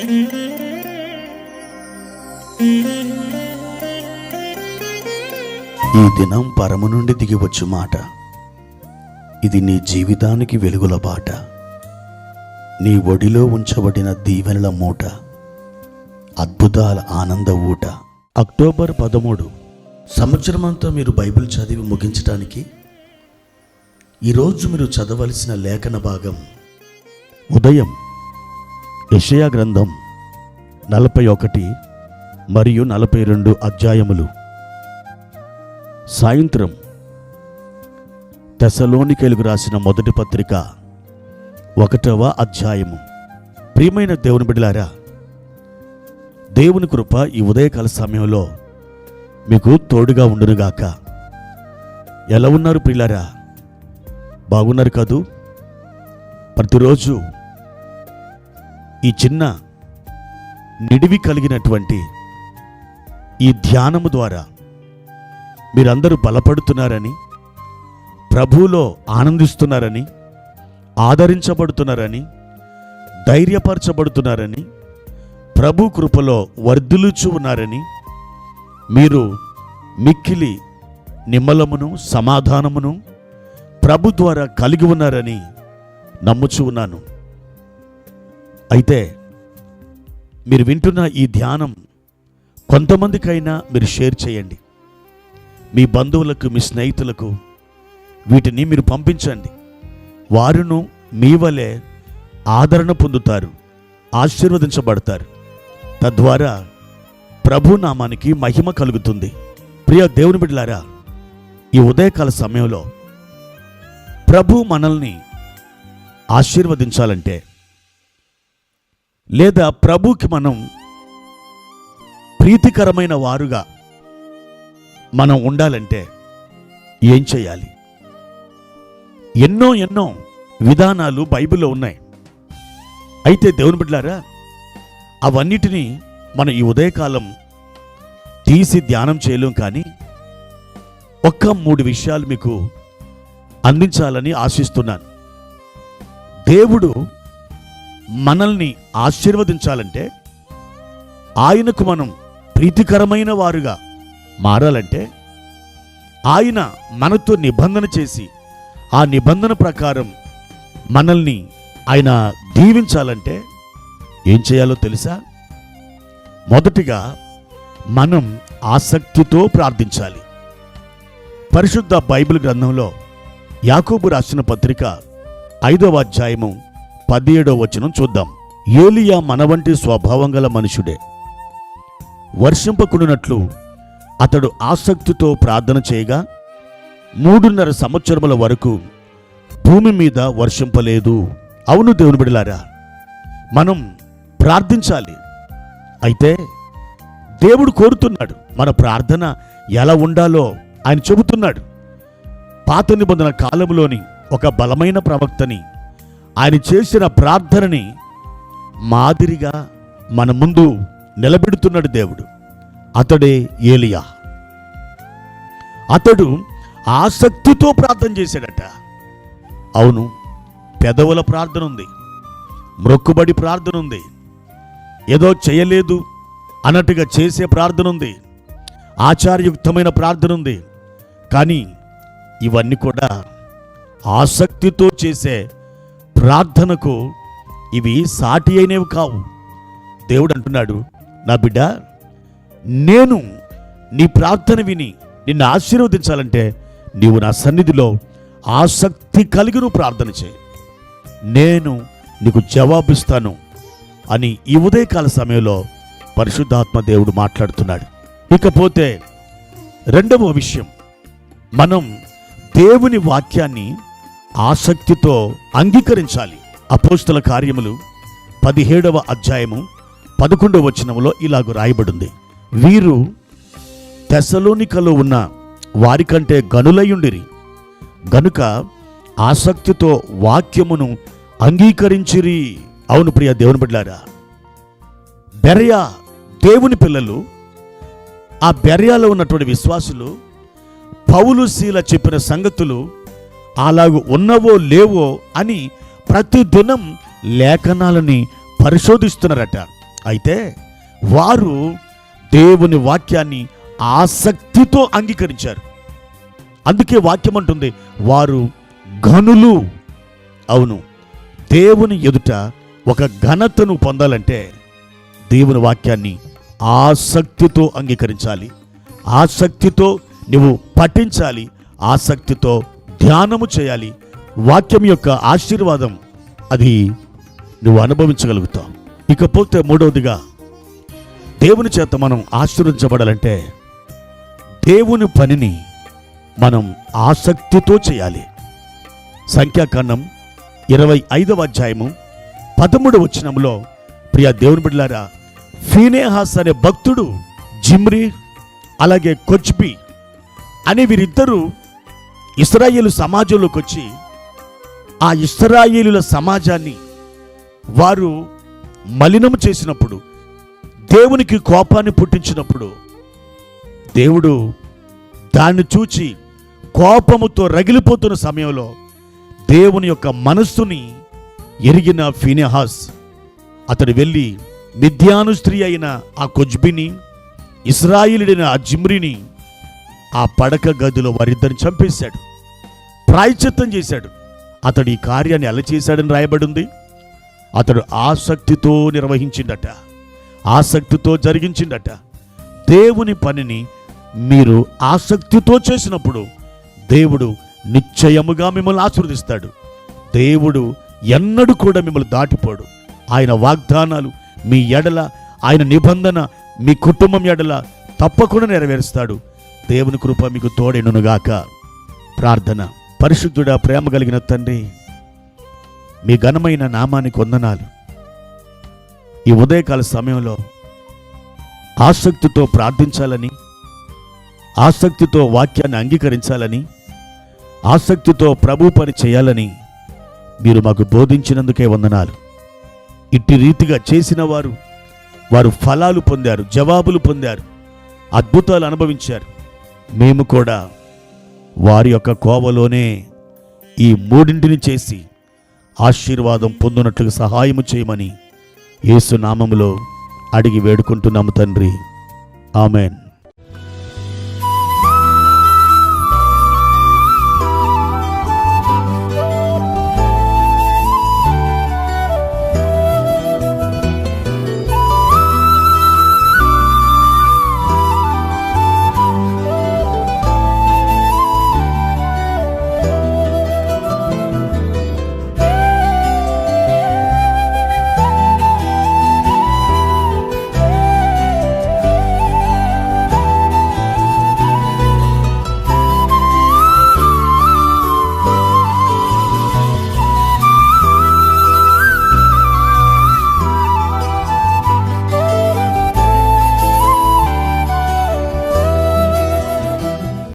ఈ దినం పరము నుండి దిగివచ్చు మాట. ఇది నీ జీవితానికి వెలుగుల బాట. నీ ఒడిలో ఉంచబడిన దీవెనల మూట, అద్భుతాల ఆనంద ఊట. అక్టోబర్ 13. సంవత్సరమంతా మీరు బైబిల్ చదివి ముగించడానికి ఈరోజు మీరు చదవలసిన లేఖన భాగం ఉదయం యెషయా గ్రంథం 41 మరియు 42 అధ్యాయములు, సాయంత్రం తెస్సలోనికీయులకు రాసిన మొదటి పత్రిక 1వ అధ్యాయము. ప్రియమైన దేవుని బిడ్డలారా, దేవుని కృప ఈ ఉదయకాల సమయంలో మీకు తోడుగా ఉండునుగాక. ఎలా ఉన్నారు ప్రియులారా? బాగున్నారు కదూ? ప్రతిరోజు ఈ చిన్న నిడివి కలిగినటువంటి ఈ ధ్యానము ద్వారా మీరందరూ బలపడుతున్నారని, ప్రభువులో ఆనందిస్తున్నారని, ఆదరించబడుతున్నారని, ధైర్యపరచబడుతున్నారని, ప్రభు కృపలో వర్ధిల్లుచు ఉన్నారని, మీరు మిక్కిలి నిమ్మలమును సమాధానమును ప్రభు ద్వారా కలిగి ఉన్నారని నమ్ముచు ఉన్నాను. అయితే మీరు వింటున్న ఈ ధ్యానం కొంతమందికైనా మీరు షేర్ చేయండి. మీ బంధువులకు, మీ స్నేహితులకు వీటిని మీరు పంపించండి. వారును మీ వలె ఆదరణ పొందుతారు, ఆశీర్వదించబడతారు. తద్వారా ప్రభు నామానికి మహిమ కలుగుతుంది. ప్రియ దేవుని బిడ్డలారా, ఈ ఉదయకాల సమయంలో ప్రభు మనల్ని ఆశీర్వదించాలంటే, లేదా ప్రభుకి మనం ప్రీతికరమైన వారుగా మనం ఉండాలంటే ఏం చేయాలి? ఎన్నో విధానాలు బైబిల్లో ఉన్నాయి. అయితే దేవుని బిడ్డలారా, అవన్నిటినీ మనం ఈ ఉదయకాలం తీసి ధ్యానం చేయలేం. కానీ ఒక్క 3 విషయాలు మీకు అందించాలని ఆశిస్తున్నాను. దేవుడు మనల్ని ఆశీర్వదించాలంటే, ఆయనకు మనం ప్రీతికరమైన వారుగా మారాలంటే, ఆయన మనతో నిబంధన చేసి ఆ నిబంధన ప్రకారం మనల్ని ఆయన దీవించాలంటే ఏం చేయాలో తెలుసా? మొదటిగా మనం ఆసక్తితో ప్రార్థించాలి. పరిశుద్ధ బైబిల్ గ్రంథంలో యాకోబు రాసిన పత్రిక 5వ అధ్యాయము 17వ వచనం చూద్దాం. ఏలియా మన వంటి స్వభావం గల మనుషుడే. వర్షింపకుండునట్లు అతడు ఆసక్తితో ప్రార్థన చేయగా 3.5 సంవత్సరముల వరకు భూమి మీద వర్షింపలేదు. అవును దేవుని బిడ్డలారా, మనం ప్రార్థించాలి. అయితే దేవుడు కోరుతున్నాడు, మన ప్రార్థన ఎలా ఉండాలో ఆయన చెబుతున్నాడు. పాత నిబంధన కాలంలోని ఒక బలమైన ప్రవక్తని, ఆయన చేసిన ప్రార్థనని మాదిరిగా మన ముందు నిలబెడుతున్నాడు దేవుడు. అతడే ఏలియా. అతడు ఆసక్తితో ప్రార్థన చేశాడట. అవును, పెదవుల ప్రార్థన ఉంది, మ్రొక్కుబడి ప్రార్థన ఉంది, ఏదో చేయలేదు అన్నట్టుగా చేసే ప్రార్థన ఉంది, ఆచారయుక్తమైన ప్రార్థన ఉంది. కానీ ఇవన్నీ కూడా ఆసక్తితో చేసే ప్రార్థనకు ఇవి సాటి అయినవి కావు. దేవుడు అంటున్నాడు, నా బిడ్డ, నేను నీ ప్రార్థన విని నిన్ను ఆశీర్వదించాలంటే నీవు నా సన్నిధిలో ఆసక్తి కలిగి నువ్వు ప్రార్థన చేయి, నేను నీకు జవాబిస్తాను అని ఈ ఉదయకాల సమయంలో పరిశుద్ధాత్మ దేవుడు మాట్లాడుతున్నాడు. ఇకపోతే రెండవ విషయం, మనం దేవుని వాక్యాన్ని ఆసక్తితో అంగీకరించాలి. అపోస్తల కార్యములు 17వ అధ్యాయము 11వ వచనములో ఇలాగ రాయబడింది. వీరు తెస్సలోనికలో ఉన్న వారికంటే గనులయుండిరి గనుక ఆసక్తితో వాక్యమును అంగీకరించిరి. అవును ప్రియ దేవుని బిడ్డలారా, బెరయా దేవుని పిల్లలు, ఆ బెరయాలో ఉన్నటువంటి విశ్వాసులు పౌలు శీల చెప్పిన సంగతులు అలాగూ ఉన్నవో లేవో అని ప్రతిదినం లేఖనాలని పరిశోధిస్తున్నారట. అయితే వారు దేవుని వాక్యాన్ని ఆసక్తితో అంగీకరించారు. అందుకే వాక్యం అంటుంది, వారు ఘనులు. అవును, దేవుని ఎదుట ఒక ఘనతను పొందాలంటే దేవుని వాక్యాన్ని ఆసక్తితో అంగీకరించాలి, ఆసక్తితో నువ్వు పఠించాలి, ఆసక్తితో ధ్యానము చేయాలి. వాక్యం యొక్క ఆశీర్వాదం అది నువ్వు అనుభవించగలుగుతావు. ఇకపోతే మూడవదిగా, దేవుని చేత మనం ఆశీర్వదించబడాలంటే దేవుని పనిని మనం ఆసక్తితో చేయాలి. సంఖ్యాకాండం 25వ అధ్యాయము 13వ వచనంలో, ప్రియ దేవుని బిడ్డలారా, ఫీనేహాస్ అనే భక్తుడు, జిమ్రీ అలాగే కొజ్బీ అనే వీరిద్దరూ ఇశ్రాయేలు సమాజంలోకి వచ్చి ఆ ఇశ్రాయేలుల సమాజాన్ని వారు మలినము చేసినప్పుడు, దేవునికి కోపాన్ని పుట్టించినప్పుడు, దేవుడు దాన్ని చూచి కోపముతో రగిలిపోతున్న సమయంలో దేవుని యొక్క మనస్సుని ఎరిగిన ఫీనెహాస్ అతడు వెళ్ళి మిద్యాను స్త్రీ అయిన ఆ కొజ్బిని, ఇశ్రాయేలుడైన ఆ జిమ్రీని ఆ పడక గదిలో వారిద్దరిని చంపేశాడు, ప్రాయశ్చిత్తం చేశాడు. అతడు ఈ కార్యాన్ని ఎలా చేశాడని రాయబడింది. అతడు ఆసక్తితో నిర్వహించిండట, ఆసక్తితో జరిగించిండట. దేవుని పనిని మీరు ఆసక్తితో చేసినప్పుడు దేవుడు నిశ్చయముగా మిమ్మల్ని ఆశీర్వదిస్తాడు. దేవుడు ఎన్నడూ కూడా మిమ్మల్ని దాటిపోడు. ఆయన వాగ్దానాలు మీ ఎడల, ఆయన నిబంధన మీ కుటుంబం ఎడల తప్పకుండా నెరవేరుస్తాడు. దేవుని కృప మీకు తోడెనుగాక. ప్రార్థన. పరిశుద్ధుడా, ప్రేమ కలిగిన తండ్రి, మీ ఘనమైన నామానికి వందనాలు. ఈ ఉదయకాల సమయంలో ఆసక్తితో ప్రార్థించాలని, ఆసక్తితో వాక్యాన్ని అంగీకరించాలని, ఆసక్తితో ప్రభు పని చేయాలని మీరు మాకు బోధించినందుకే వందనాలు. ఇట్టి రీతిగా చేసిన వారు ఫలాలు పొందారు, జవాబులు పొందారు, అద్భుతాలు అనుభవించారు. మేము కూడా వారి యొక్క కోవలోనే ఈ మూడింటిని చేసి ఆశీర్వాదం పొందునట్లుగా సహాయము చేయమని యేసు నామములో అడిగి వేడుకుంటున్నాము తండ్రి. ఆమెన్.